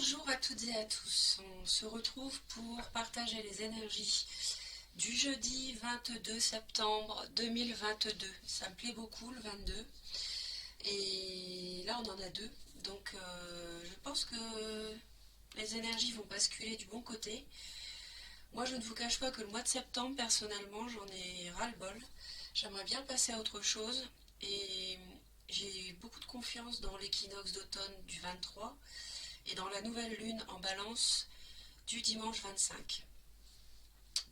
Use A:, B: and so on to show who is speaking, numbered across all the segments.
A: Bonjour à toutes et à tous, on se retrouve pour partager les énergies du jeudi 22 septembre 2022. Ça me plaît beaucoup le 22 et là on en a deux, donc je pense que les énergies vont basculer du bon côté. Moi je ne vous cache pas que le mois de septembre personnellement j'en ai ras-le-bol, j'aimerais bien passer à autre chose et j'ai beaucoup de confiance dans l'équinoxe d'automne du 23 et dans la nouvelle lune en balance du dimanche 25.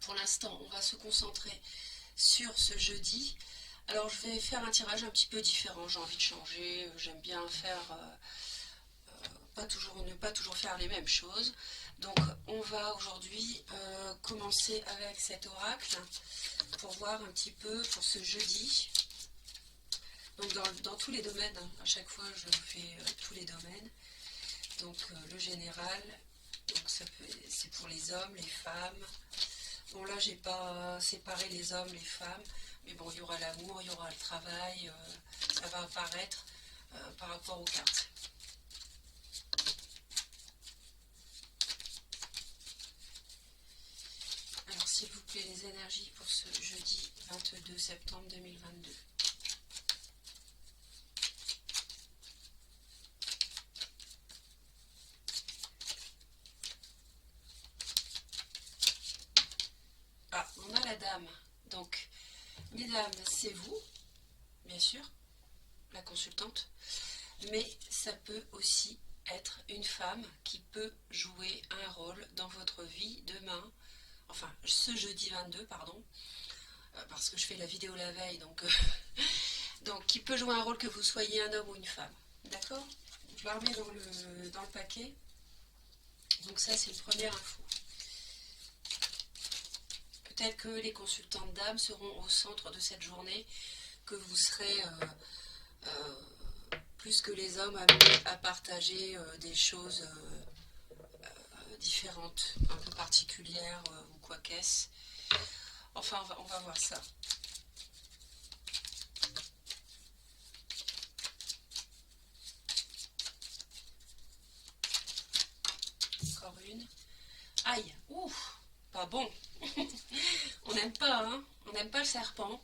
A: Pour l'instant, on va se concentrer sur ce jeudi. Alors, je vais faire un tirage un petit peu différent. J'ai envie de changer. J'aime bien faire, ne pas toujours faire les mêmes choses. Donc, on va aujourd'hui commencer avec cet oracle pour voir un petit peu pour ce jeudi. Donc, dans tous les domaines, hein. À chaque fois, je fais tous les domaines. Donc, le général. Donc c'est pour les hommes, les femmes. Bon là j'ai pas séparé les hommes, les femmes, mais bon il y aura l'amour, il y aura le travail, ça va apparaître par rapport aux cartes. Alors s'il vous plaît les énergies pour ce jeudi 22 septembre 2022. Ah, on a la dame. Donc, mesdames, c'est vous, bien sûr, la consultante, mais ça peut aussi être une femme qui peut jouer un rôle dans votre vie demain, enfin ce jeudi 22, pardon, parce que je fais la vidéo la veille, donc qui peut jouer un rôle que vous soyez un homme ou une femme. D'accord? Je la remets dans le paquet. Donc ça c'est une première info. Peut-être que les consultantes d'âme seront au centre de cette journée, que vous serez plus que les hommes amenés à partager des choses différentes, un peu particulières ou quoi qu'est-ce. Enfin, on va voir ça. Encore une. Aïe, ouf, pas bon. On n'aime pas, hein. On n'aime pas le serpent.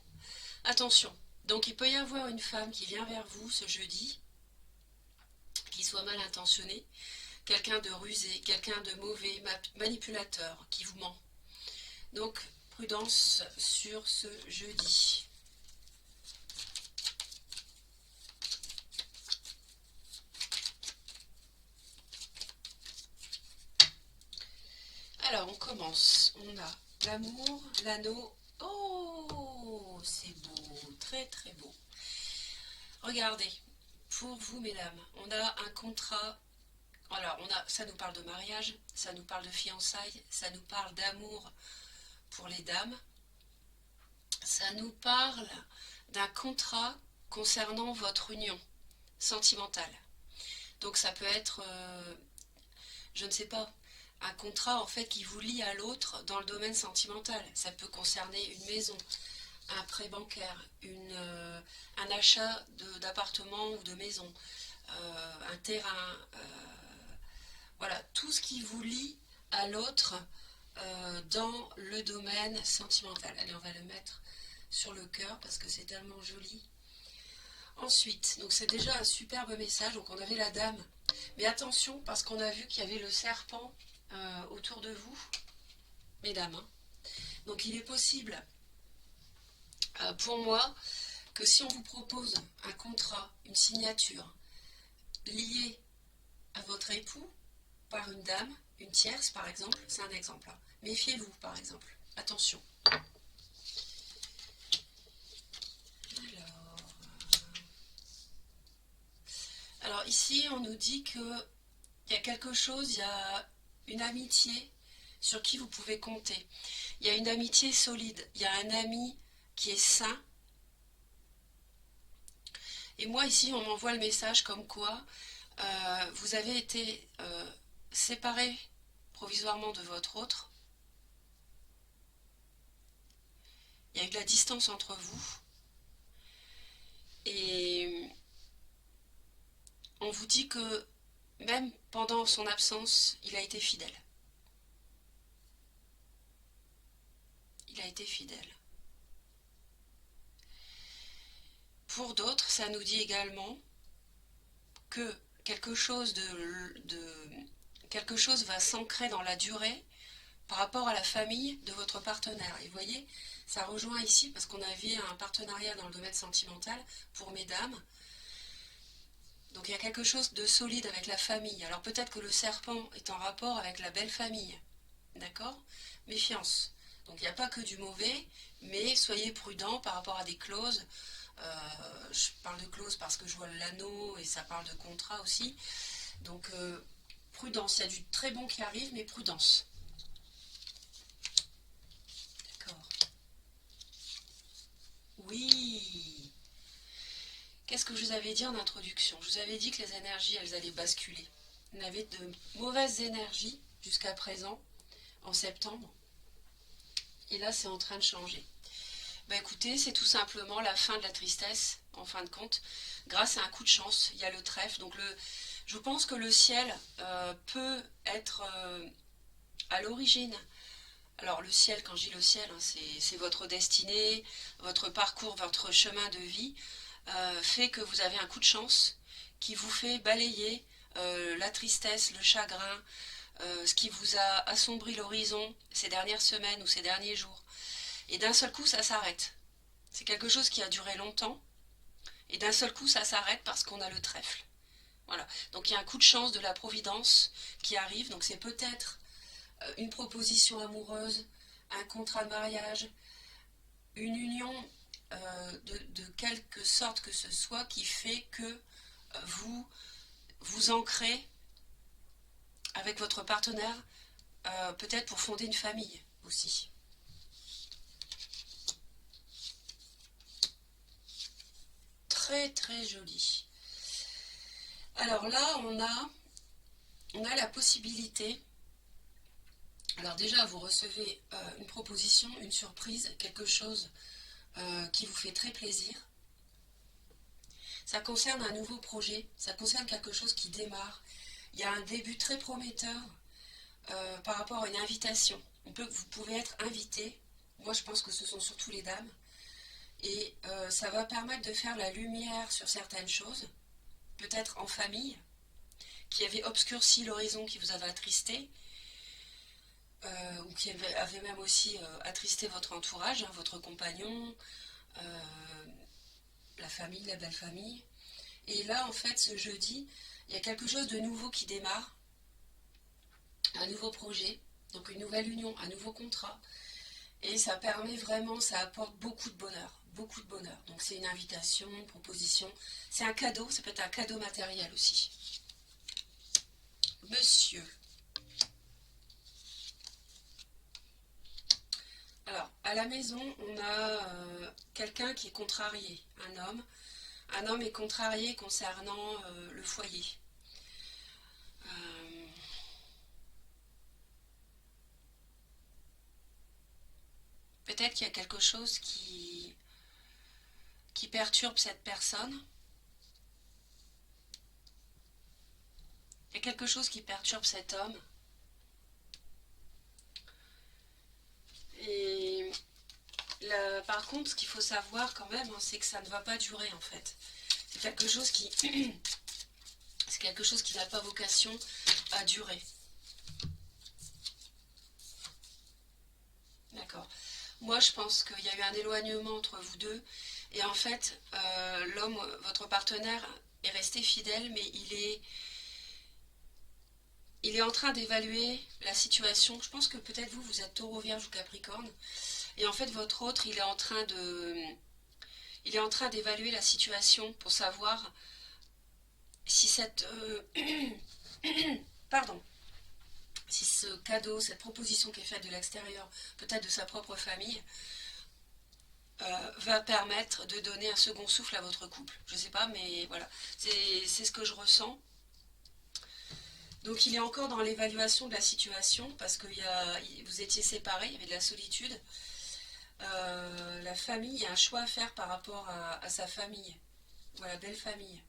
A: Attention. Donc il peut y avoir une femme qui vient vers vous ce jeudi, qui soit mal intentionnée, quelqu'un de rusé, quelqu'un de mauvais, manipulateur, qui vous ment. Donc prudence sur ce jeudi. Alors on commence. On a l'amour, l'anneau. Oh, c'est beau, très très beau. Regardez, pour vous mesdames, on a un contrat. Alors ça nous parle de mariage, ça nous parle de fiançailles, ça nous parle d'amour pour les dames, ça nous parle d'un contrat concernant votre union sentimentale. Donc ça peut être, je ne sais pas, un contrat en fait qui vous lie à l'autre dans le domaine sentimental. Ça peut concerner une maison, un prêt bancaire, un achat d'appartement ou de maison, un terrain, voilà, tout ce qui vous lie à l'autre dans le domaine sentimental. Allez, on va le mettre sur le cœur parce que c'est tellement joli. Ensuite, donc c'est déjà un superbe message. Donc on avait la dame, mais attention parce qu'on a vu qu'il y avait le serpent autour de vous, mesdames. Hein. Donc il est possible pour moi que si on vous propose un contrat, une signature liée à votre époux par une dame, une tierce par exemple, c'est un exemple. Hein. Méfiez-vous par exemple. Attention. Alors ici on nous dit que il y a quelque chose, il y a une amitié sur qui vous pouvez compter. Il y a une amitié solide, il y a un ami qui est sain. Et moi ici on m'envoie le message comme quoi vous avez été séparés provisoirement de votre autre. Il y a eu de la distance entre vous. Et on vous dit que Même pendant son absence, il a été fidèle. Il a été fidèle. Pour d'autres, ça nous dit également que quelque chose quelque chose va s'ancrer dans la durée par rapport à la famille de votre partenaire. Et vous voyez, ça rejoint ici parce qu'on avait un partenariat dans le domaine sentimental pour mesdames. Donc il y a quelque chose de solide avec la famille. Alors peut-être que le serpent est en rapport avec la belle famille. D'accord? Méfiance. Donc il n'y a pas que du mauvais, mais soyez prudents par rapport à des clauses. Je parle de clauses parce que je vois l'anneau et ça parle de contrat aussi. Donc prudence, il y a du très bon qui arrive, mais prudence. D'accord. Oui. Qu'est-ce que je vous avais dit en introduction? Je vous avais dit que les énergies, elles allaient basculer. On avait de mauvaises énergies jusqu'à présent, en septembre. Et là, c'est en train de changer. Bah écoutez, c'est tout simplement la fin de la tristesse, en fin de compte, grâce à un coup de chance. Il y a le trèfle. Donc je pense que le ciel peut être à l'origine. Alors le ciel, quand je dis le ciel, hein, c'est votre destinée, votre parcours, votre chemin de vie, fait que vous avez un coup de chance qui vous fait balayer la tristesse, le chagrin, ce qui vous a assombri l'horizon ces dernières semaines ou ces derniers jours. Et d'un seul coup, ça s'arrête. C'est quelque chose qui a duré longtemps, et d'un seul coup, ça s'arrête parce qu'on a le trèfle. Voilà. Donc il y a un coup de chance de la providence qui arrive. Donc c'est peut-être une proposition amoureuse, un contrat de mariage, une union de quelque sorte que ce soit qui fait que vous vous ancrez avec votre partenaire, peut-être pour fonder une famille aussi. Très très joli. Alors là, on a la possibilité. Alors déjà, vous recevez une proposition, une surprise, quelque chose qui vous fait très plaisir. Ça concerne un nouveau projet, ça concerne quelque chose qui démarre. Il y a un début très prometteur par rapport à une invitation. Vous pouvez être invité. Moi, je pense que ce sont surtout les dames. Et ça va permettre de faire la lumière sur certaines choses, peut-être en famille, qui avaient obscurci l'horizon, qui vous avait attristé, ou qui avait même aussi attristé votre entourage, hein, votre compagnon, euh, la famille, la belle famille. Et là, en fait, ce jeudi, il y a quelque chose de nouveau qui démarre, un nouveau projet, donc une nouvelle union, un nouveau contrat. Et ça permet vraiment, ça apporte beaucoup de bonheur, beaucoup de bonheur. Donc c'est une invitation, une proposition, c'est un cadeau, ça peut être un cadeau matériel aussi. Monsieur. Alors, à la maison, on a quelqu'un qui est contrarié, un homme. Un homme est contrarié concernant le foyer. Euh, Peut-être qu'il y a quelque chose qui perturbe cette personne. Il y a quelque chose qui perturbe cet homme. Et là, par contre, ce qu'il faut savoir quand même, hein, c'est que ça ne va pas durer en fait. C'est quelque chose qui, c'est quelque chose qui n'a pas vocation à durer. D'accord. Moi, je pense qu'il y a eu un éloignement entre vous deux. Et en fait, l'homme, votre partenaire, est resté fidèle, mais il est en train d'évaluer la situation. Je pense que peut-être vous, vous êtes Taureau, Vierge ou Capricorne. Et en fait, votre autre, il est en train d'évaluer la situation pour savoir si cette, pardon, si ce cadeau, cette proposition qui est faite de l'extérieur, peut-être de sa propre famille, va permettre de donner un second souffle à votre couple. Je ne sais pas, mais voilà, c'est ce que je ressens. Donc il est encore dans l'évaluation de la situation parce que vous étiez séparés, il y avait de la solitude. La famille, il y a un choix à faire par rapport à sa famille, voilà, belle famille.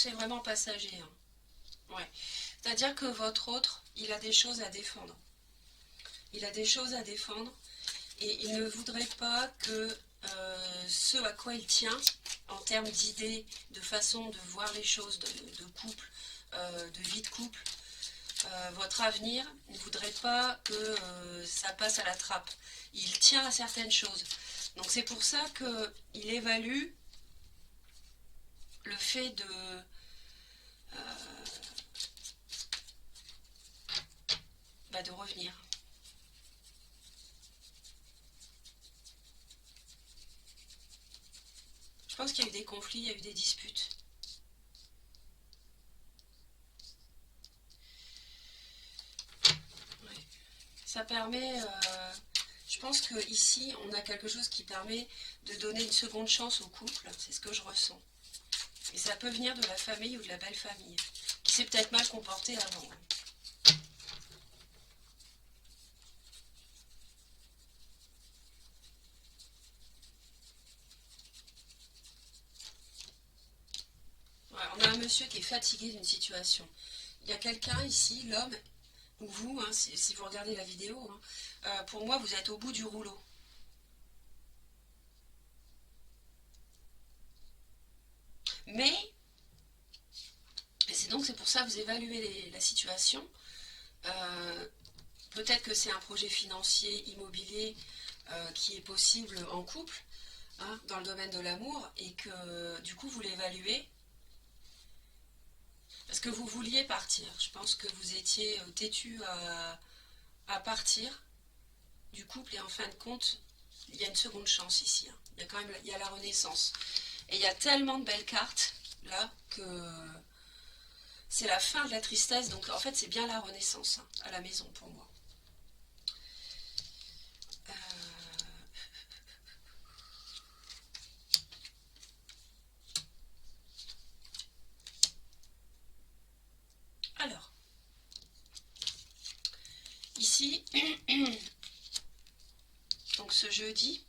A: c'est vraiment passager, hein. Ouais. C'est-à-dire que votre autre, il a des choses à défendre. Il a des choses à défendre et il ne voudrait pas que ce à quoi il tient, en termes d'idées, de façon de voir les choses, de couple, de vie de couple, votre avenir, il ne voudrait pas que ça passe à la trappe. Il tient à certaines choses. Donc c'est pour ça qu'il évalue le fait de revenir. Je pense qu'il y a eu des conflits, il y a eu des disputes. Ouais. Ça permet, je pense que ici on a quelque chose qui permet de donner une seconde chance au couple, c'est ce que je ressens. Et ça peut venir de la famille ou de la belle famille, qui s'est peut-être mal comportée avant. Ouais, on a un monsieur qui est fatigué d'une situation. Il y a quelqu'un ici, l'homme, ou vous, hein, si vous regardez la vidéo, hein, pour moi vous êtes au bout du rouleau. Mais, c'est pour ça que vous évaluez la situation. Peut-être que c'est un projet financier, immobilier qui est possible en couple, hein, dans le domaine de l'amour, et que du coup vous l'évaluez parce que vous vouliez partir. Je pense que vous étiez têtu à partir du couple et en fin de compte, il y a une seconde chance ici, hein. Il y a quand même la renaissance. Et il y a tellement de belles cartes là que c'est la fin de la tristesse. Donc en fait c'est bien la renaissance, hein, à la maison pour moi. Alors, ici, donc ce jeudi,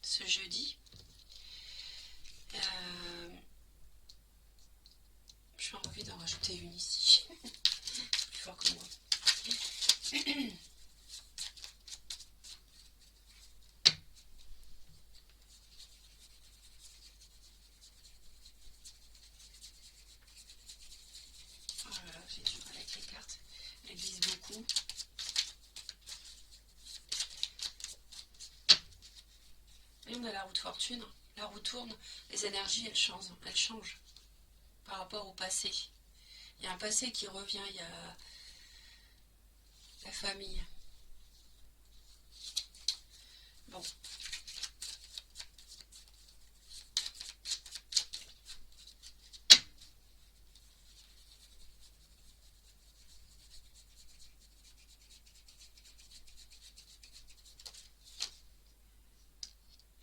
A: je suis en envie d'en rajouter une ici, plus fort que moi. Oh là là, j'ai du mal avec les cartes, elles glissent beaucoup. Et on a la roue de fortune, la roue tourne, les énergies elles changent par rapport au passé. Il y a un passé qui revient, il y a la famille. Bon.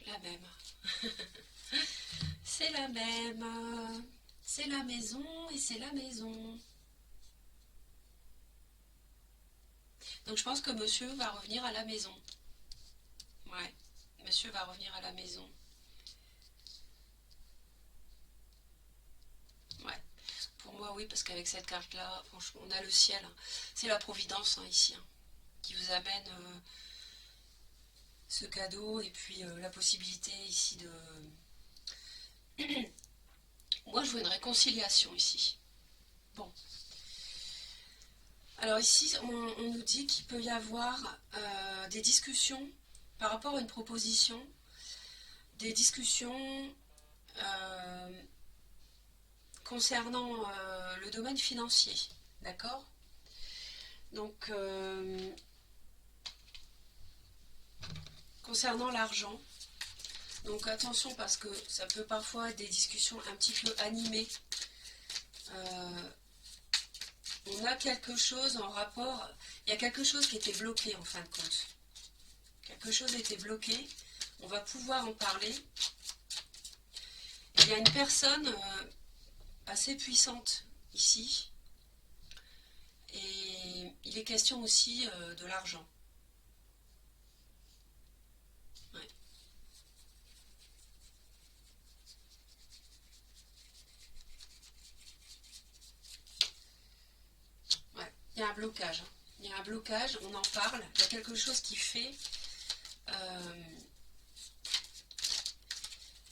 A: La même. C'est la même. C'est la maison et c'est la maison. Donc je pense que monsieur va revenir à la maison. Ouais, monsieur va revenir à la maison. Ouais, pour moi oui, parce qu'avec cette carte-là, franchement, on a le ciel, hein. C'est la providence, hein, ici, hein, qui vous amène ce cadeau et puis la possibilité ici de... Moi je veux une réconciliation ici. Bon. Alors ici, on nous dit qu'il peut y avoir des discussions par rapport à une proposition, des discussions concernant le domaine financier, d'accord? Donc, concernant l'argent, donc attention parce que ça peut parfois être des discussions un petit peu animées. On a quelque chose en rapport, il y a quelque chose qui était bloqué en fin de compte. Quelque chose était bloqué, on va pouvoir en parler. Il y a une personne assez puissante ici, et il est question aussi de l'argent. Ouais. y a un blocage. Hein. Il y a un blocage, on en parle. Il y a quelque chose qui fait...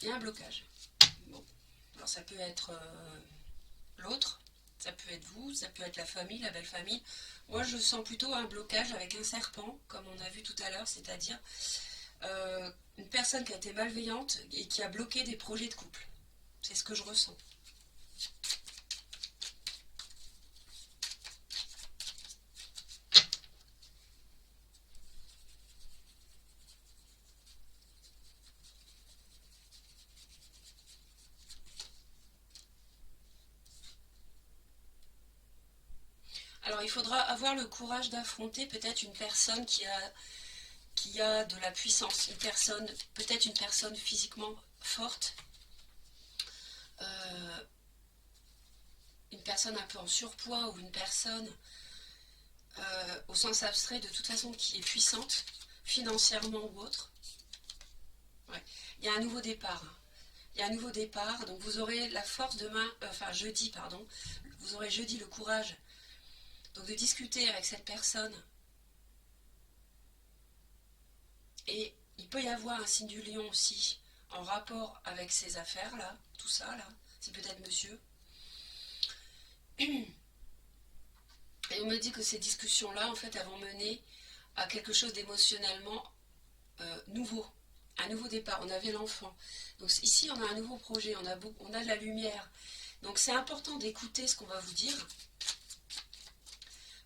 A: il y a un blocage. Bon. Alors ça peut être l'autre, ça peut être vous, ça peut être la famille, la belle famille. Moi je sens plutôt un blocage avec un serpent, comme on a vu tout à l'heure, c'est-à-dire une personne qui a été malveillante et qui a bloqué des projets de couple. C'est ce que je ressens. Alors il faudra avoir le courage d'affronter peut-être une personne qui a de la puissance, peut-être une personne physiquement forte, une personne un peu en surpoids ou une personne au sens abstrait de toute façon qui est puissante, financièrement ou autre. Ouais. Il y a un nouveau départ. Il y a un nouveau départ, donc vous aurez la force demain, jeudi, pardon, vous aurez jeudi le courage donc de discuter avec cette personne. Et il peut y avoir un signe du lion aussi en rapport avec ces affaires là, tout ça là, c'est peut-être monsieur. Et on me dit que ces discussions là en fait elles vont mener à quelque chose d'émotionnellement nouveau, un nouveau départ. On avait l'enfant, donc ici on a un nouveau projet, on a de la lumière, donc c'est important d'écouter ce qu'on va vous dire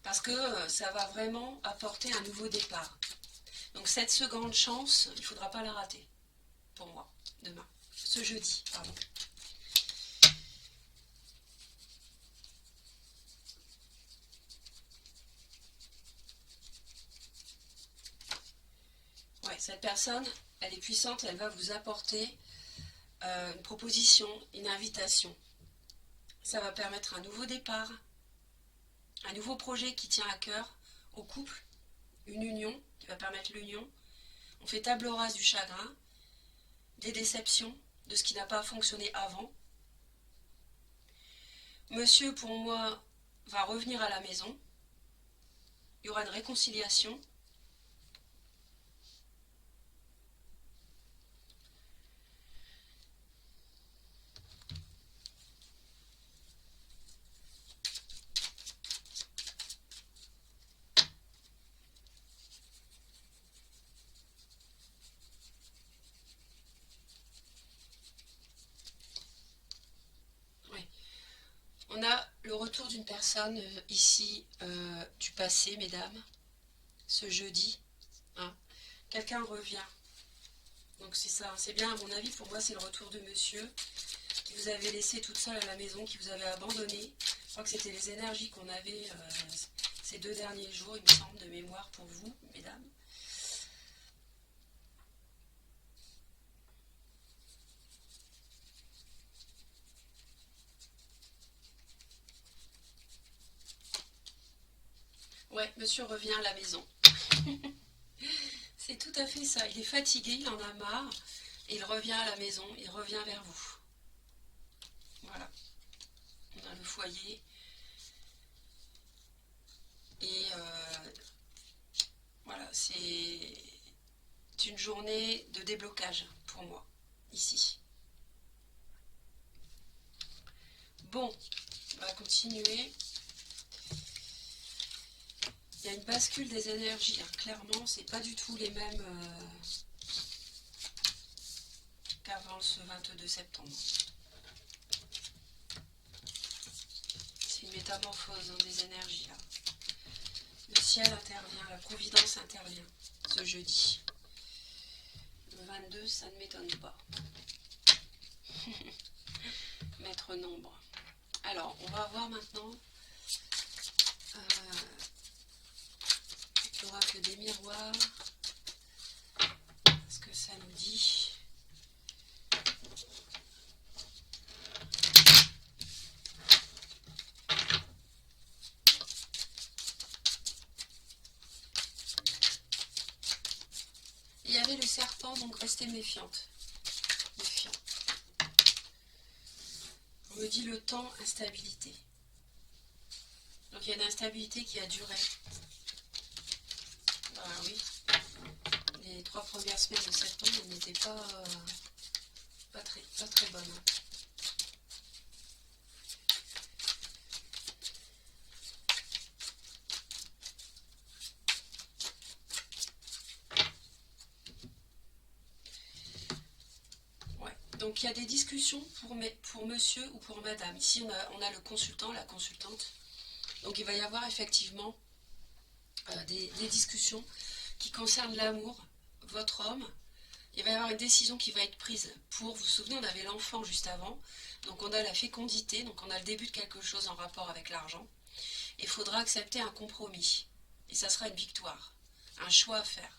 A: parce que ça va vraiment apporter un nouveau départ. Donc cette seconde chance, il ne faudra pas la rater, pour moi, demain. Ce jeudi, pardon. Ouais, cette personne, elle est puissante, elle va vous apporter une proposition, une invitation. Ça va permettre un nouveau départ, un nouveau projet qui tient à cœur au couple, une union, qui va permettre l'union. On fait table rase du chagrin, des déceptions, de ce qui n'a pas fonctionné avant. Monsieur, pour moi, va revenir à la maison. Il y aura une réconciliation. Oui. On a le retour d'une personne ici du passé, mesdames, ce jeudi. Hein. Quelqu'un revient. Donc c'est ça, c'est bien à mon avis, pour moi c'est le retour de monsieur qui vous avait laissé toute seule à la maison, qui vous avait abandonné. Je crois que c'était les énergies qu'on avait ces 2 derniers jours, il me semble, de mémoire pour vous, mesdames. Ouais, monsieur revient à la maison. C'est tout à fait ça, il est fatigué, il en a marre, et il revient à la maison, il revient vers vous. Voilà, on a le foyer, et voilà, c'est une journée de déblocage pour moi, ici. Bon, on va continuer. Il y a une bascule des énergies, hein. Clairement, c'est pas du tout les mêmes qu'avant ce 22 septembre. C'est une métamorphose dans des énergies là. Le ciel intervient, la providence intervient ce jeudi. Le 22, ça ne m'étonne pas. Maître nombre. Alors, on va voir maintenant l'oracle des miroirs. Ce que ça nous dit. Il y avait le serpent, donc restez méfiante. Méfiant. On me dit le temps, instabilité. Donc il y a une instabilité qui a duré. Ah oui. Les 3 premières semaines de septembre n'étaient pas très bonnes. Ouais. Donc il y a des discussions pour monsieur ou pour madame. Ici on a le consultant, la consultante. Donc il va y avoir effectivement des discussions qui concernent l'amour, votre homme. Il va y avoir une décision qui va être prise pour, vous vous souvenez, on avait l'enfant juste avant, donc on a la fécondité, donc on a le début de quelque chose en rapport avec l'argent. Il faudra accepter un compromis, et ça sera une victoire, un choix à faire.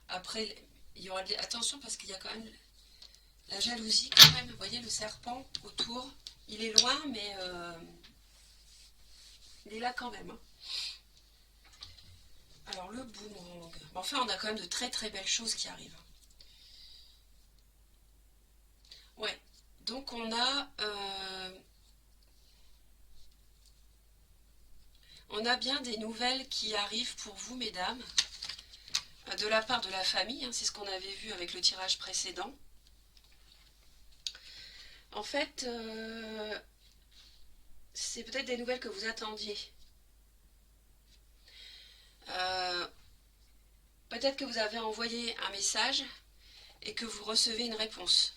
A: Après, il y aura attention parce qu'il y a quand même la jalousie quand même, vous voyez le serpent autour, il est loin mais il est là quand même. Hein. Alors le boomerang, enfin on a quand même de très très belles choses qui arrivent. Ouais, donc on a bien des nouvelles qui arrivent pour vous mesdames, de la part de la famille, hein, c'est ce qu'on avait vu avec le tirage précédent. En fait, c'est peut-être des nouvelles que vous attendiez. Peut-être que vous avez envoyé un message et que vous recevez une réponse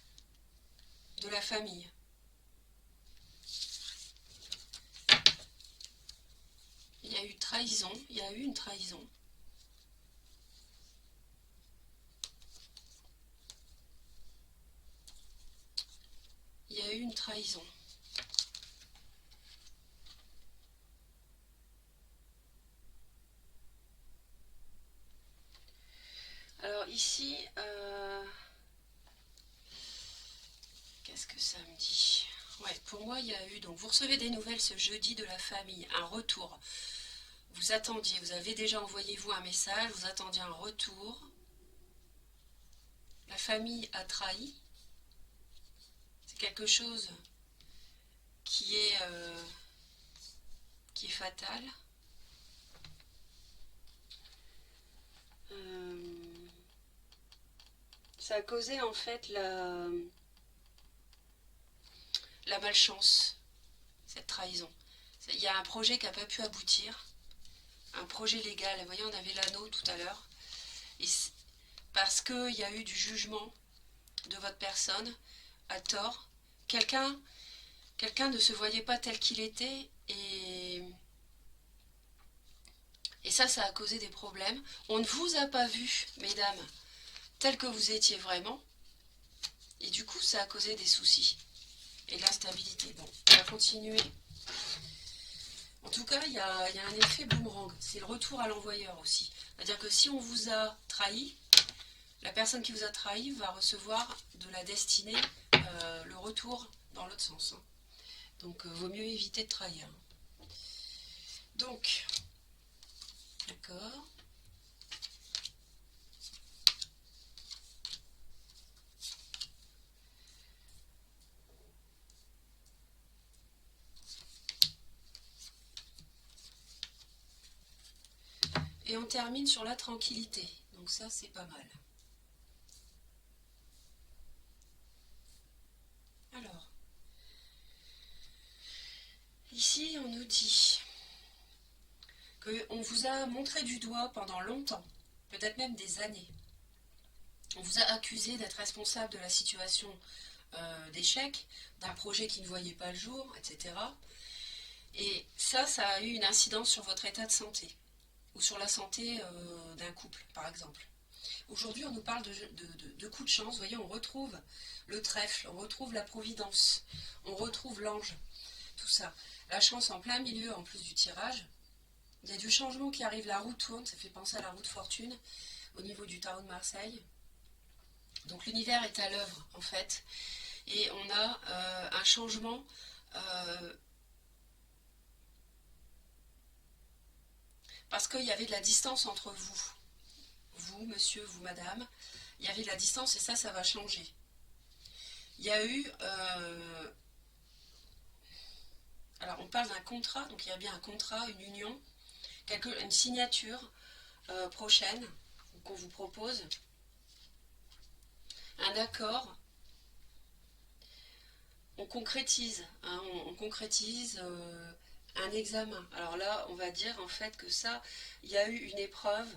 A: de la famille. Il y a eu trahison, il y a eu une trahison. Il y a eu une trahison. Alors ici, qu'est-ce que ça me dit? Ouais, pour moi, il y a eu, donc vous recevez des nouvelles ce jeudi de la famille, un retour. Vous attendiez, vous avez déjà envoyé vous un message, vous attendiez un retour. La famille a trahi. C'est quelque chose qui est fatal. Ça a causé en fait la malchance, cette trahison. Il y a un projet qui n'a pas pu aboutir, un projet légal. Vous voyez, on avait l'anneau tout à l'heure. Parce qu'il y a eu du jugement de votre personne, à tort. Quelqu'un ne se voyait pas tel qu'il était et ça a causé des problèmes. On ne vous a pas vu, mesdames, tel que vous étiez vraiment. Et du coup, ça a causé des soucis et de l'instabilité. Bon, on va continuer. En tout cas, il y a un effet boomerang. C'est le retour à l'envoyeur aussi. C'est-à-dire que si on vous a trahi, la personne qui vous a trahi va recevoir de la destinée le retour dans l'autre sens. Hein. Donc, vaut mieux éviter de trahir. Donc, d'accord. Et on termine sur la tranquillité. Donc ça, c'est pas mal. Alors, ici, on nous dit qu'on vous a montré du doigt pendant longtemps, peut-être même des années. On vous a accusé d'être responsable de la situation d'échec, d'un projet qui ne voyait pas le jour, etc. Et ça a eu une incidence sur votre état de santé, ou sur la santé d'un couple, par exemple. Aujourd'hui, on nous parle de coups de chance. Vous voyez, on retrouve le trèfle, on retrouve la providence, on retrouve l'ange, tout ça. La chance en plein milieu, en plus du tirage. Il y a du changement qui arrive, la roue tourne, ça fait penser à la roue de fortune, au niveau du tarot de Marseille. Donc l'univers est à l'œuvre, en fait. Et on a un changement parce qu'il y avait de la distance entre vous, monsieur, vous, madame. Il y avait de la distance et ça va changer. Il y a eu Alors on parle d'un contrat, donc il y a bien un contrat, une union, une signature prochaine qu'on vous propose, un accord, on concrétise, hein, on concrétise un examen. Alors là, on va dire en fait que ça, il y a eu une épreuve.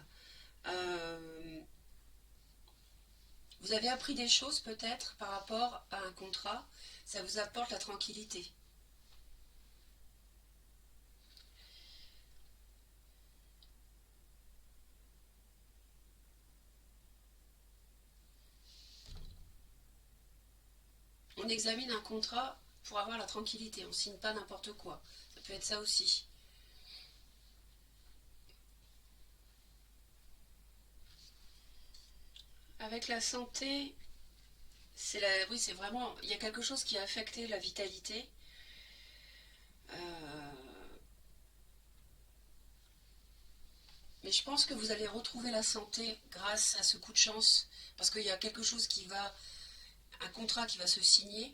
A: Vous avez appris des choses peut-être par rapport à un contrat, ça vous apporte la tranquillité. On examine un contrat pour avoir la tranquillité, on ne signe pas n'importe quoi. Ça peut être ça aussi. Avec la santé, oui, c'est vraiment, il y a quelque chose qui a affecté la vitalité. Mais je pense que vous allez retrouver la santé grâce à ce coup de chance, parce qu'il y a quelque chose un contrat qui va se signer.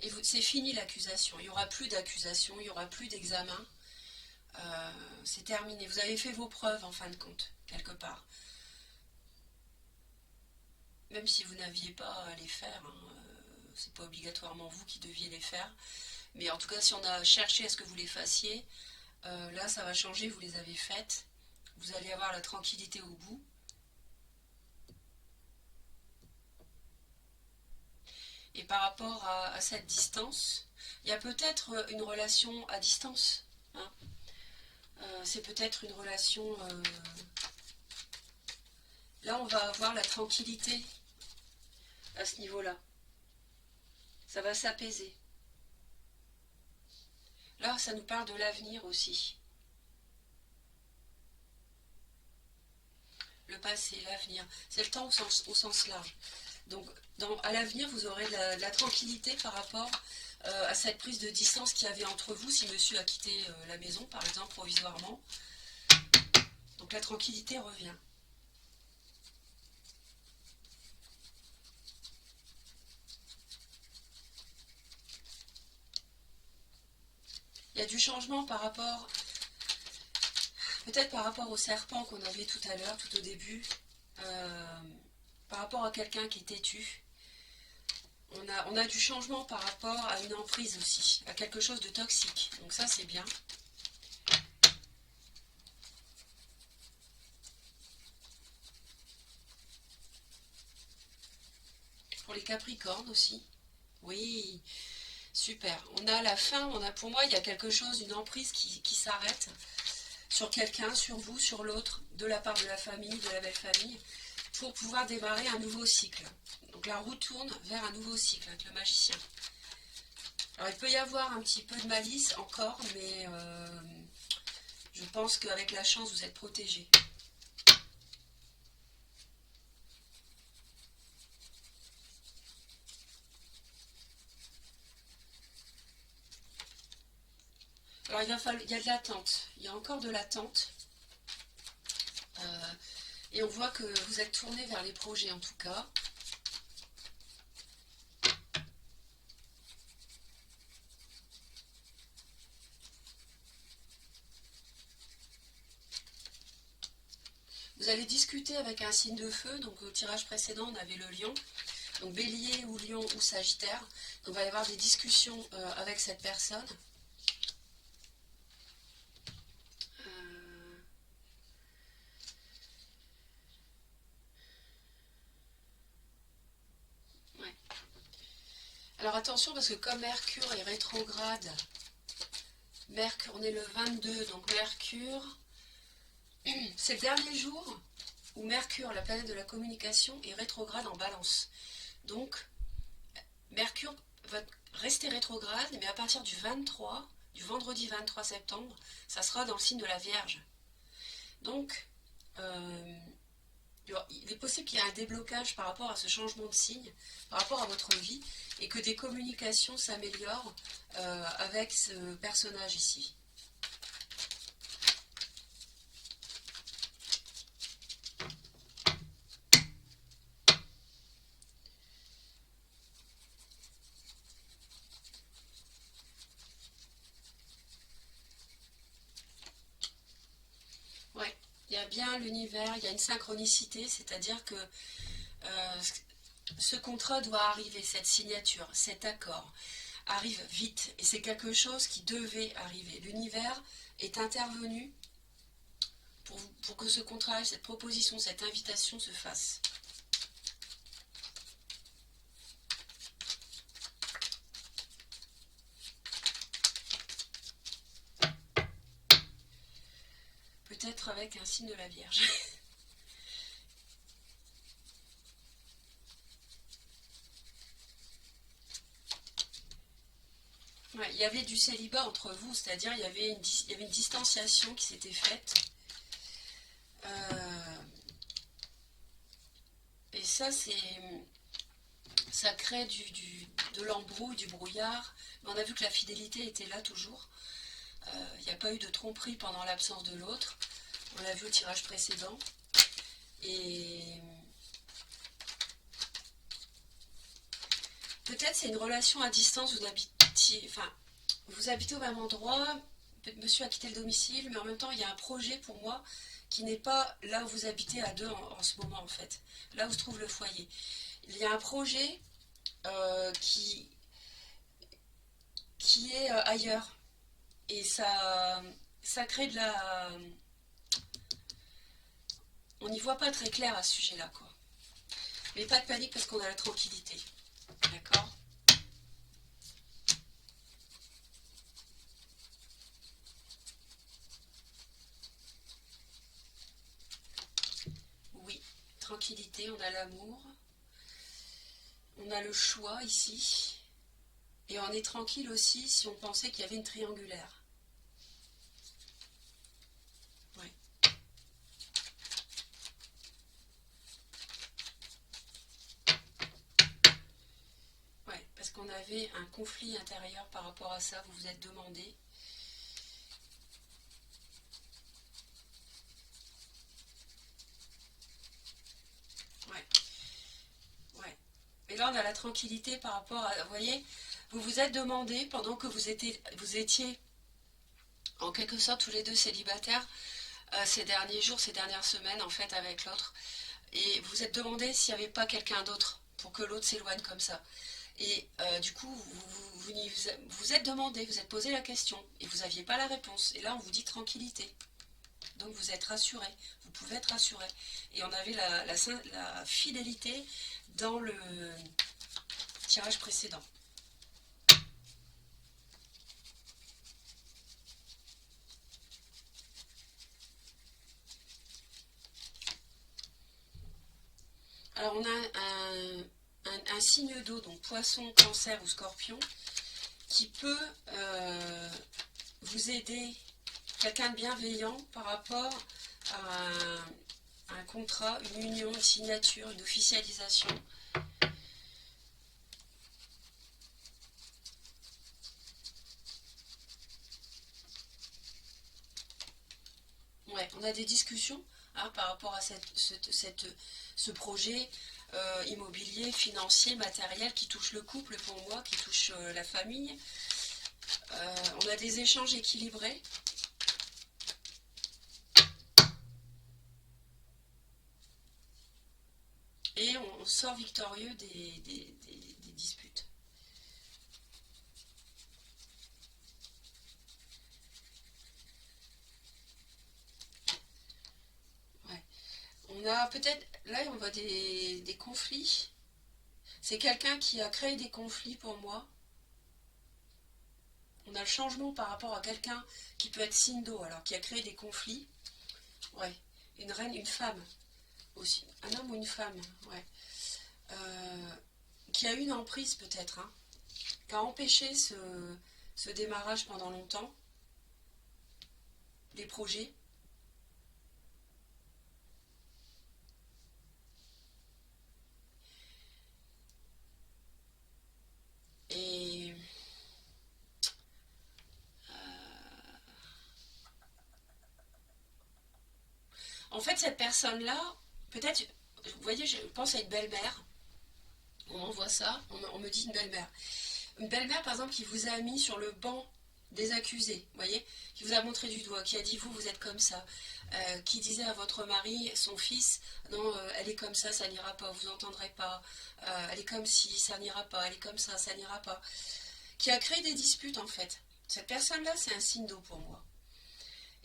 A: Et c'est fini l'accusation. Il n'y aura plus d'accusation, il n'y aura plus d'examen. C'est terminé. Vous avez fait vos preuves en fin de compte, quelque part. Même si vous n'aviez pas à les faire, hein, c'est pas obligatoirement vous qui deviez les faire. Mais en tout cas, si on a cherché à ce que vous les fassiez, là ça va changer, vous les avez faites. Vous allez avoir la tranquillité au bout. Et par rapport à cette distance, il y a peut-être une relation à distance. Hein. C'est peut-être une relation... Là, on va avoir la tranquillité à ce niveau-là. Ça va s'apaiser. Là, ça nous parle de l'avenir aussi. Le passé, l'avenir. C'est le temps au sens large. Donc, à l'avenir, vous aurez de la tranquillité par rapport à cette prise de distance qu'il y avait entre vous, si monsieur a quitté la maison, par exemple, provisoirement. Donc, la tranquillité revient. Il y a du changement par rapport, peut-être par rapport au serpent qu'on avait tout à l'heure, tout au début, par rapport à quelqu'un qui est têtu. On a du changement par rapport à une emprise aussi, à quelque chose de toxique. Donc ça, c'est bien. Pour les Capricornes aussi. Oui, super. On a la fin, pour moi, il y a quelque chose, une emprise qui s'arrête sur quelqu'un, sur vous, sur l'autre, de la part de la famille, de la belle famille, pour pouvoir démarrer un nouveau cycle. Donc la roue tourne vers un nouveau cycle avec le magicien. Alors il peut y avoir un petit peu de malice encore, mais je pense qu'avec la chance, vous êtes protégés. Alors il y a de l'attente, il y a encore de l'attente. Et on voit que vous êtes tourné vers les projets en tout cas. Vous allez discuter avec un signe de feu, donc au tirage précédent on avait le lion, donc bélier ou lion ou sagittaire. Donc, il va y avoir des discussions avec cette personne. Ouais. Alors attention parce que comme Mercure est rétrograde, on est le 22, donc Mercure, c'est le dernier jour où Mercure, la planète de la communication, est rétrograde en balance. Donc, Mercure va rester rétrograde, mais à partir du vendredi 23 septembre, ça sera dans le signe de la Vierge. Donc, il est possible qu'il y ait un déblocage par rapport à ce changement de signe, par rapport à votre vie, et que des communications s'améliorent avec ce personnage ici. il y a bien l'univers, il y a une synchronicité, c'est-à-dire que ce contrat doit arriver, cette signature, cet accord arrive vite, et c'est quelque chose qui devait arriver. L'univers est intervenu pour que ce contrat, cette proposition, cette invitation se fasse. Peut-être avec un signe de la Vierge. Ouais, il y avait du célibat entre vous, c'est-à-dire il y avait une distanciation qui s'était faite. Et ça, ça crée de l'embrouille, du brouillard. Mais on a vu que la fidélité était là toujours. Il n'y a pas eu de tromperie pendant l'absence de l'autre. On l'a vu au tirage précédent. Et peut-être c'est une relation à distance, vous habitez au même endroit, monsieur a quitté le domicile, mais en même temps il y a un projet pour moi qui n'est pas là où vous habitez à deux en ce moment en fait, là où se trouve le foyer. Il y a un projet qui est ailleurs, et ça crée de la... On n'y voit pas très clair à ce sujet-là, quoi. Mais pas de panique parce qu'on a la tranquillité. D'accord ? Oui, tranquillité, on a l'amour. On a le choix ici. Et on est tranquille aussi si on pensait qu'il y avait une triangulaire. Ouais. Ouais, parce qu'on avait un conflit intérieur par rapport à ça, vous vous êtes demandé. Ouais, ouais. Et là, on a la tranquillité par rapport à... Vous voyez, vous vous êtes demandé, pendant que vous étiez en quelque sorte tous les deux célibataires, ces derniers jours, ces dernières semaines, en fait, avec l'autre, et vous vous êtes demandé s'il n'y avait pas quelqu'un d'autre pour que l'autre s'éloigne comme ça. Et du coup, vous êtes demandé, vous êtes posé la question, et vous n'aviez pas la réponse. Et là, on vous dit tranquillité. Donc vous êtes rassuré, vous pouvez être rassuré. Et on avait la fidélité dans le tirage précédent. Alors on a un signe d'eau, donc poisson, cancer ou scorpion, qui peut vous aider, quelqu'un de bienveillant par rapport à un contrat, une union, une signature, une officialisation. Ouais, on a des discussions par rapport à ce projet immobilier, financier, matériel qui touche le couple pour moi, qui touche la famille. On a des échanges équilibrés. Et on sort victorieux des disputes. Ouais. On a peut-être, là on voit des conflits. C'est quelqu'un qui a créé des conflits pour moi. On a le changement par rapport à quelqu'un qui peut être signe d'eau, alors qui a créé des conflits. Ouais. Une reine, une femme aussi. Un homme ou une femme, ouais. Qui a eu une emprise peut-être, hein, qui a empêché ce démarrage pendant longtemps, les projets. Et en fait, cette personne-là, peut-être, vous voyez, je pense à une belle-mère. On m'envoie ça, on me dit une belle-mère. Une belle-mère, par exemple, qui vous a mis sur le banc des accusés, vous voyez, qui vous a montré du doigt, qui a dit vous êtes comme ça, qui disait à votre mari, son fils, non, elle est comme ça n'ira pas, vous n'entendrez pas, elle est comme si, ça n'ira pas, elle est comme ça n'ira pas, qui a créé des disputes en fait. Cette personne-là, c'est un signe d'eau pour moi.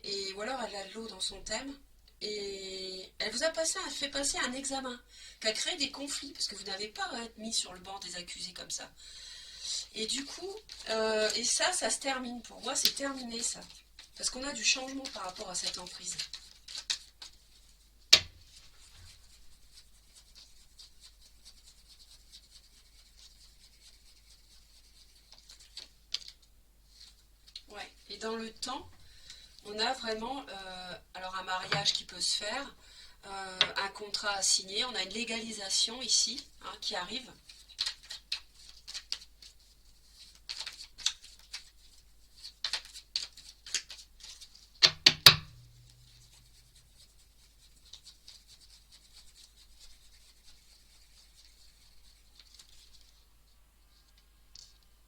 A: Et, ou alors elle a de l'eau dans son thème, et elle vous a fait passer un examen, qui a créé des conflits, parce que vous n'avez pas à être mis sur le banc des accusés comme ça. Et du coup, et ça se termine. Pour moi, c'est terminé ça. Parce qu'on a du changement par rapport à cette emprise. Ouais. Et dans le temps, on a vraiment alors un mariage qui peut se faire, un contrat à signer, on a une légalisation ici hein, qui arrive.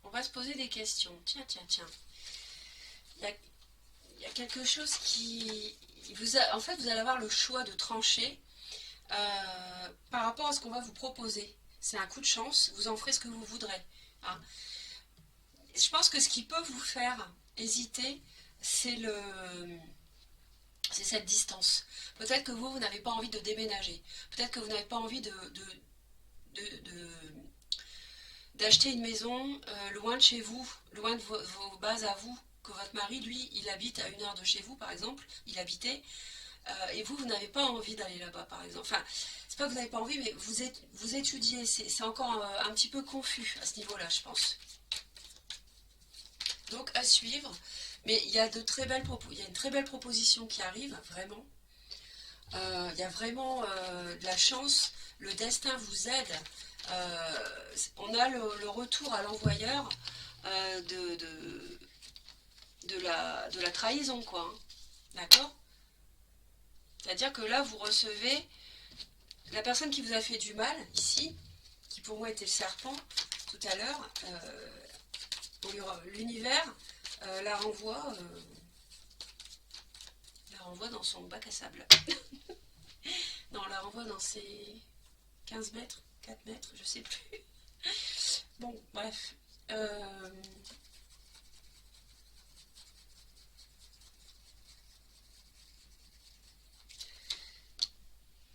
A: On va se poser des questions. Tiens, tiens, tiens. Il y a quelque chose qui... en fait, vous allez avoir le choix de trancher par rapport à ce qu'on va vous proposer. C'est un coup de chance, vous en ferez ce que vous voudrez. Hein. Je pense que ce qui peut vous faire hésiter, c'est cette distance. Peut-être que vous n'avez pas envie de déménager. Peut-être que vous n'avez pas envie d'acheter une maison loin de chez vous, loin de vos bases à vous, que votre mari, lui, il habite à 1 heure de chez vous, par exemple, il habitait, et vous n'avez pas envie d'aller là-bas, par exemple. Enfin, c'est pas que vous n'avez pas envie, mais vous étudiez, c'est encore un petit peu confus à ce niveau-là, je pense. Donc, à suivre. Mais il y a il y a une très belle proposition qui arrive, vraiment. Il y a vraiment de la chance, le destin vous aide. On a le retour à l'envoyeur de la trahison, quoi. Hein. D'accord. C'est-à-dire que là, vous recevez la personne qui vous a fait du mal, ici, qui pour moi était le serpent, tout à l'heure, l'univers la renvoie dans son bac à sable. Non, on la renvoie dans ses 15 mètres, 4 mètres, je sais plus. Bon, bref.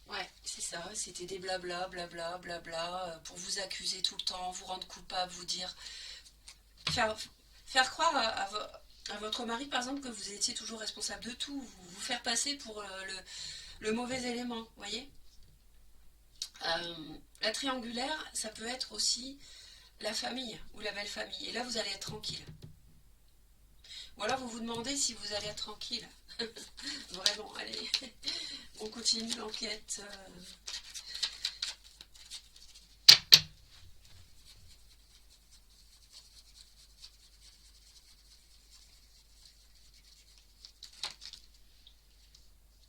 A: Ouais, c'est ça, c'était des blabla, blabla, blabla, pour vous accuser tout le temps, vous rendre coupable, vous dire... Faire, faire croire à votre mari, par exemple, que vous étiez toujours responsable de tout, vous faire passer pour le mauvais élément, vous voyez. La triangulaire, ça peut être aussi la famille ou la belle famille. Et là, vous allez être tranquille. Ou alors, vous vous demandez si vous allez être tranquille. Vraiment, allez, on continue l'enquête.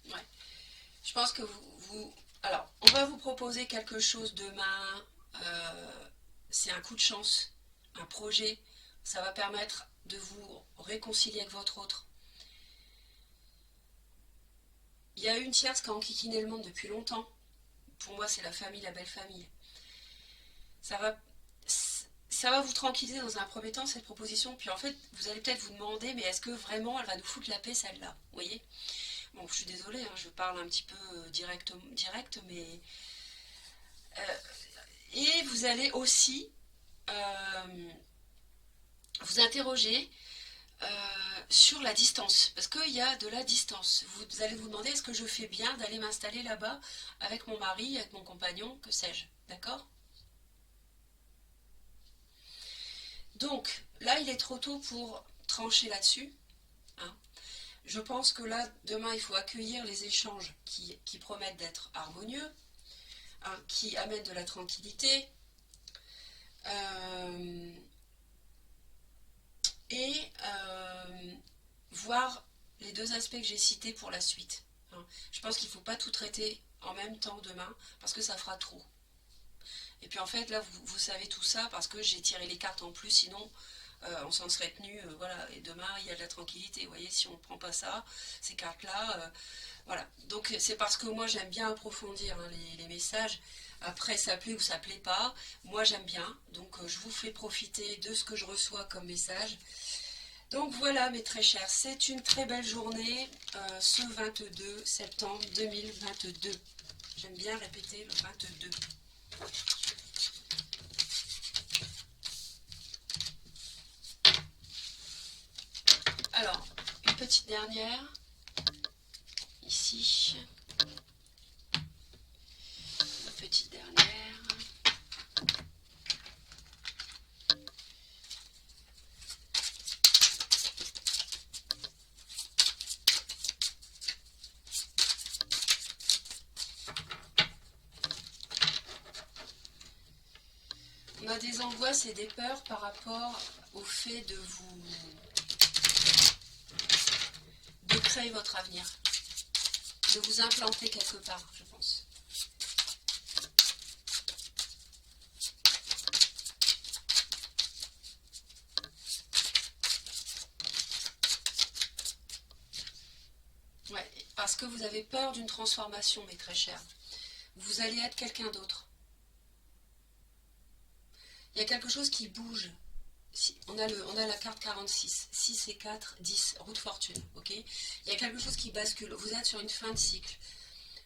A: Ouais. Je pense que alors, on va vous proposer quelque chose demain. C'est un coup de chance, un projet. Ça va permettre de vous réconcilier avec votre autre. Il y a une tierce qui a enquiquiné le monde depuis longtemps. Pour moi, c'est la famille, la belle famille. Ça va, ça va vous tranquilliser dans un premier temps, cette proposition. Puis en fait, vous allez peut-être vous demander, mais est-ce que vraiment elle va nous foutre la paix, celle-là? Vous voyez? Bon, je suis désolée, hein, je parle un petit peu direct, mais... euh, et vous allez aussi vous interroger sur la distance, parce qu'il y a de la distance. Vous allez vous demander, est-ce que je fais bien d'aller m'installer là-bas avec mon mari, avec mon compagnon, que sais-je, d'accord? Donc, là, il est trop tôt pour trancher là-dessus. Hein. Je pense que là, demain, il faut accueillir les échanges qui promettent d'être harmonieux, hein, qui amènent de la tranquillité, euh, et voir les deux aspects que j'ai cités pour la suite. Hein. Je pense qu'il ne faut pas tout traiter en même temps demain, parce que ça fera trop. Et puis en fait, là, vous savez tout ça parce que j'ai tiré les cartes en plus, sinon, on s'en serait tenu, voilà, et demain il y a de la tranquillité. Vous voyez, si on ne prend pas ça, ces cartes-là, voilà. Donc c'est parce que moi j'aime bien approfondir hein, les messages. Après, ça plaît ou ça plaît pas. Moi j'aime bien, donc je vous fais profiter de ce que je reçois comme message. Donc voilà mes très chers, c'est une très belle journée ce 22 septembre 2022. J'aime bien répéter le 22. Alors, une petite dernière, ici, une petite dernière. On a des angoisses et des peurs par rapport au fait de créer votre avenir, de vous implanter quelque part, je pense. Ouais, parce que vous avez peur d'une transformation, mes très chers. Vous allez être quelqu'un d'autre. Il y a quelque chose qui bouge. On a la carte 46, 6 et 4, 10, roue de fortune, ok. Il y a quelque chose qui bascule. Vous êtes sur une fin de cycle.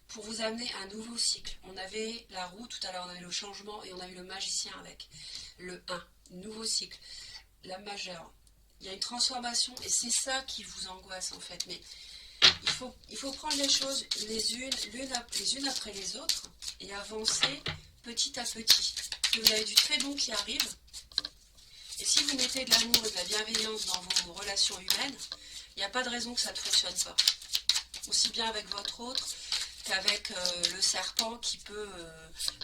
A: Pour vous amener un nouveau cycle. On avait la roue tout à l'heure, on avait le changement et on a eu le magicien avec. Le 1, nouveau cycle. La majeure. Il y a une transformation et c'est ça qui vous angoisse en fait. Mais il faut prendre les choses les unes après les autres et avancer petit à petit. Vous avez du très bon qui arrive. Et si vous mettez de l'amour et de la bienveillance dans vos relations humaines, il n'y a pas de raison que ça ne fonctionne pas. Aussi bien avec votre autre qu'avec le serpent qui peut...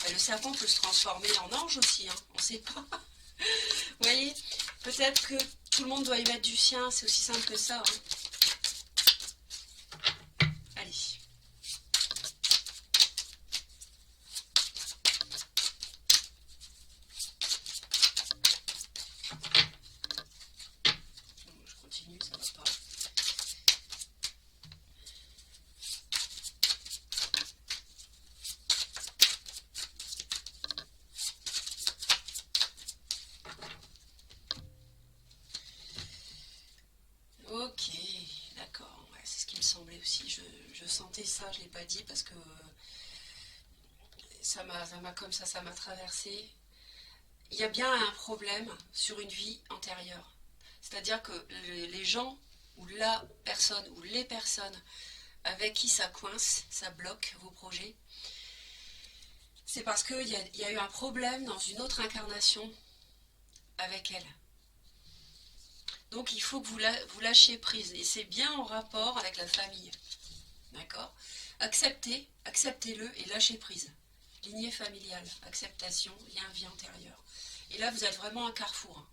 A: le serpent peut se transformer en ange aussi, hein, on ne sait pas. Vous voyez, peut-être que tout le monde doit y mettre du sien, c'est aussi simple que ça. Hein. Allez. Je continue, ça va pas. Ok, d'accord, ouais, c'est ce qui me semblait aussi. Je sentais ça, je ne l'ai pas dit parce que ça m'a comme ça m'a traversé. Il y a bien un problème sur une vie antérieure. C'est-à-dire que les gens ou la personne ou les personnes avec qui ça coince, ça bloque vos projets, c'est parce qu'il y a eu un problème dans une autre incarnation avec elle. Donc il faut que vous lâchiez prise. Et c'est bien en rapport avec la famille. D'accord ? Acceptez-le et lâchez prise. Lignée familiale, acceptation, lien vie antérieure. Et là, vous êtes vraiment un carrefour.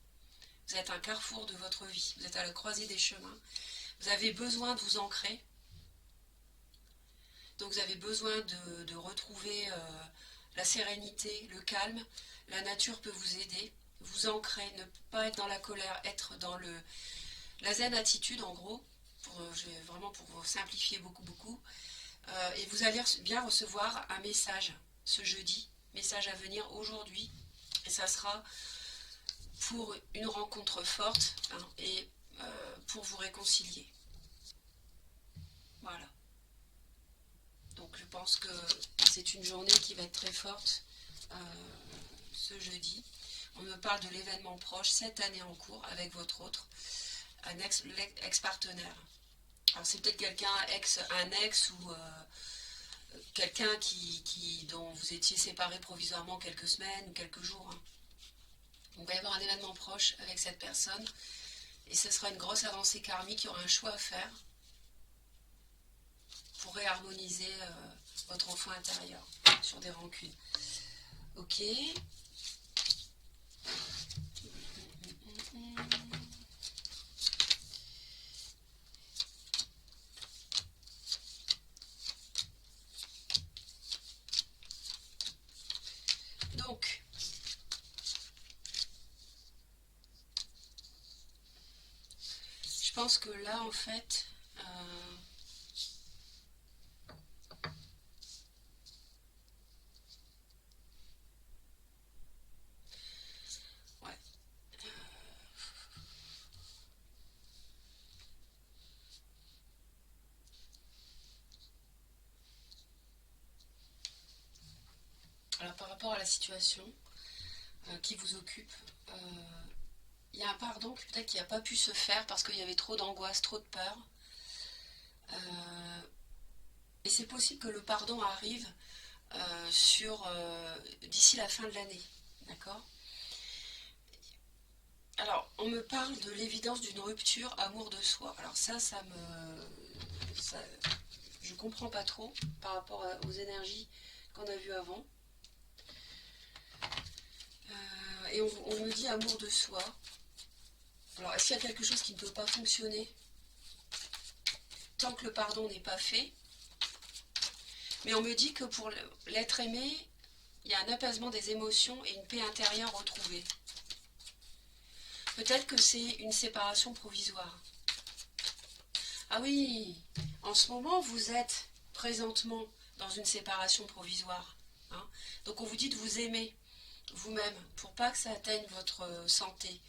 A: Vous êtes un carrefour de votre vie. Vous êtes à la croisée des chemins. Vous avez besoin de vous ancrer. Donc vous avez besoin de retrouver la sérénité, le calme. La nature peut vous aider. Vous ancrer, ne pas être dans la colère, être dans la zen attitude en gros. Vraiment pour vous simplifier beaucoup. Et vous allez bien recevoir un message ce jeudi. Message à venir aujourd'hui. Et ça sera pour une rencontre forte hein, et pour vous réconcilier. Voilà. Donc je pense que c'est une journée qui va être très forte ce jeudi. On me parle de l'événement proche, cette année en cours, avec votre autre, un ex-partenaire. Alors c'est peut-être quelqu'un, un ex ou quelqu'un dont vous étiez séparés provisoirement quelques semaines ou quelques jours. Hein. Donc il va y avoir un événement proche avec cette personne et ce sera une grosse avancée karmique, il y aura un choix à faire pour réharmoniser votre enfant intérieur sur des rancunes. Ok. Donc, pense que là, en fait, ouais. Alors, par rapport à la situation qui vous occupe, il y a un pardon peut-être qui n'a pas pu se faire parce qu'il y avait trop d'angoisse, trop de peur. Et c'est possible que le pardon arrive d'ici la fin de l'année. D'accord? Alors, on me parle de l'évidence d'une rupture amour de soi. Alors je comprends pas trop par rapport aux énergies qu'on a vues avant. Et on me dit amour de soi. Alors, est-ce qu'il y a quelque chose qui ne peut pas fonctionner tant que le pardon n'est pas fait? Mais on me dit que pour l'être aimé, il y a un apaisement des émotions et une paix intérieure retrouvée. Peut-être que c'est une séparation provisoire. Ah oui, en ce moment, vous êtes présentement dans une séparation provisoire. Hein. Donc on vous dit de vous aimer vous-même pour pas que ça atteigne votre santé.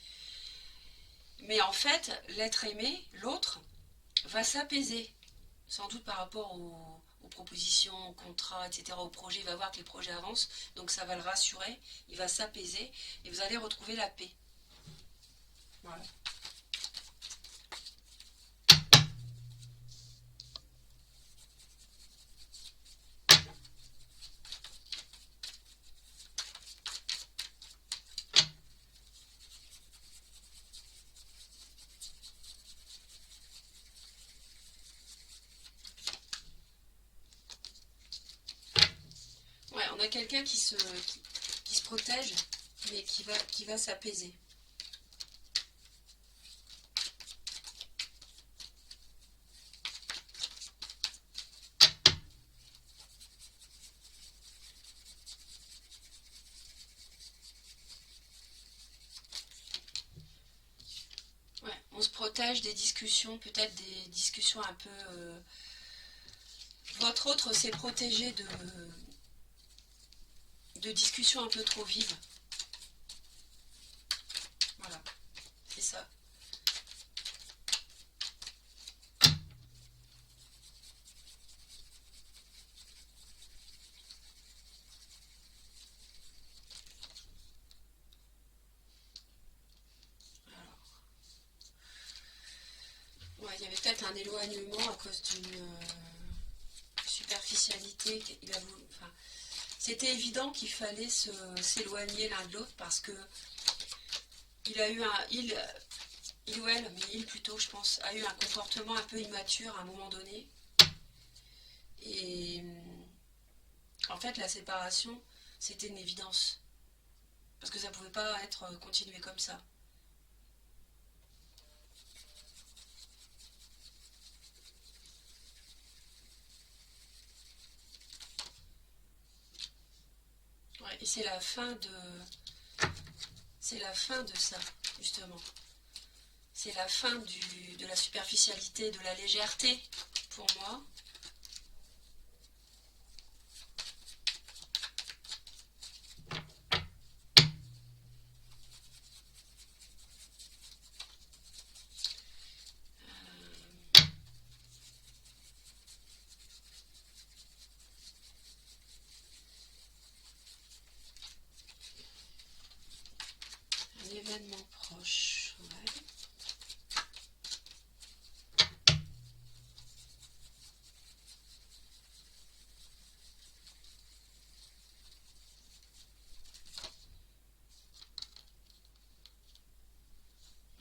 A: Mais en fait, l'être aimé, l'autre, va s'apaiser, sans doute par rapport aux propositions, aux contrats, etc., aux projets. Il va voir que les projets avancent, donc ça va le rassurer, il va s'apaiser et vous allez retrouver la paix. Voilà. Ouais, on a quelqu'un qui se protège, mais qui va s'apaiser. Ouais, on se protège des discussions, peut-être des discussions un peu... Votre autre s'est protégé de discussions un peu trop vives. Voilà, c'est ça. Alors, ouais, il y avait peut-être un éloignement à cause d'une superficialité. Enfin, c'était évident qu'il fallait s'éloigner l'un de l'autre parce que il a eu il ou elle, mais il plutôt, je pense, a eu un comportement un peu immature à un moment donné. Et en fait, la séparation, c'était une évidence. Parce que ça pouvait pas être continué comme ça. Ouais, et c'est la fin de ça, justement. C'est la fin de la superficialité, de la légèreté, pour moi. Un événement proche, ouais.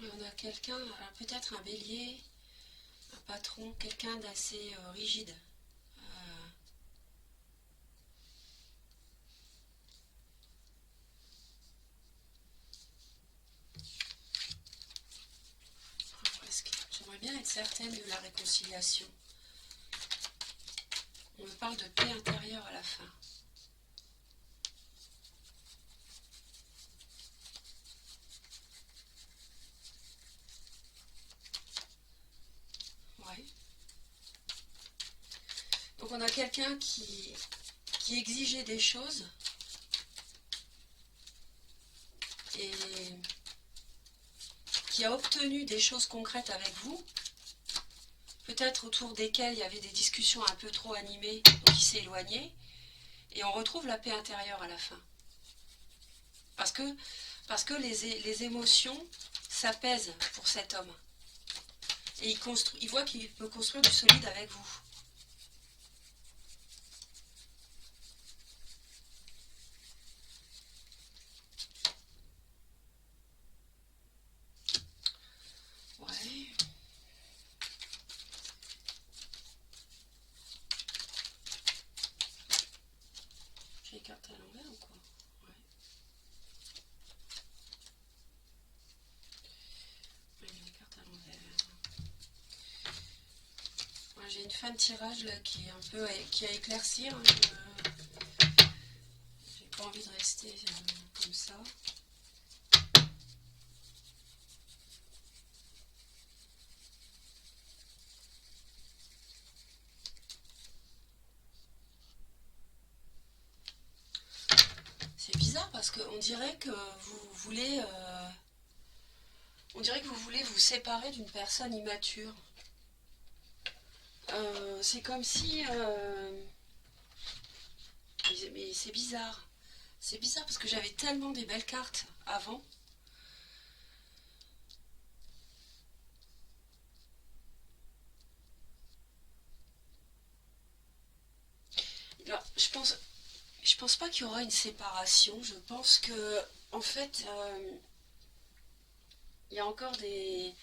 A: Et on a quelqu'un, peut-être un bélier, un patron, quelqu'un d'assez rigide. Euh, J'aimerais bien être certaine de la réconciliation. On me parle de paix intérieure à la fin. Donc on a quelqu'un qui exigeait des choses et qui a obtenu des choses concrètes avec vous, peut-être autour desquelles il y avait des discussions un peu trop animées, donc il s'est éloigné, et on retrouve la paix intérieure à la fin. Parce que les émotions s'apaisent pour cet homme. Et il voit qu'il peut construire du solide avec vous. Ouais. J'ai les cartes à l'envers ou quoi? Ouais. Ouais, j'ai les cartes à l'envers. Ouais, j'ai une fin de tirage là qui est un peu qui a éclaircir. J'ai pas envie de rester comme ça. C'est bizarre parce qu'on dirait que vous voulez, on dirait que vous voulez vous séparer d'une personne immature. C'est comme si, mais c'est bizarre. C'est bizarre parce que j'avais tellement des belles cartes avant. Alors, je pense pas qu'il y aura une séparation. Je pense que, en fait, il y a encore des.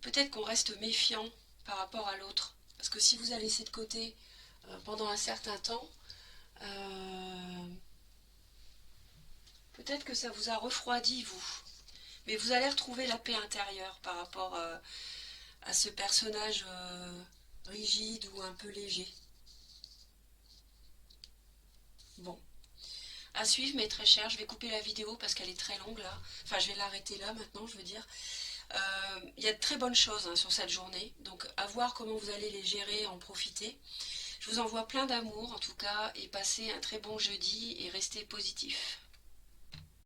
A: Peut-être qu'on reste méfiant par rapport à l'autre. Parce que si vous a laissé de côté pendant un certain temps, euh, peut-être que ça vous a refroidi, vous. Mais vous allez retrouver la paix intérieure par rapport à ce personnage rigide ou un peu léger. Bon. À suivre, mes très chers. Je vais couper la vidéo parce qu'elle est très longue là. Enfin, je vais l'arrêter là maintenant, je veux dire. Il y a de très bonnes choses hein, sur cette journée. Donc, à voir comment vous allez les gérer, en profiter. Je vous envoie plein d'amour en tout cas et passez un très bon jeudi et restez positifs.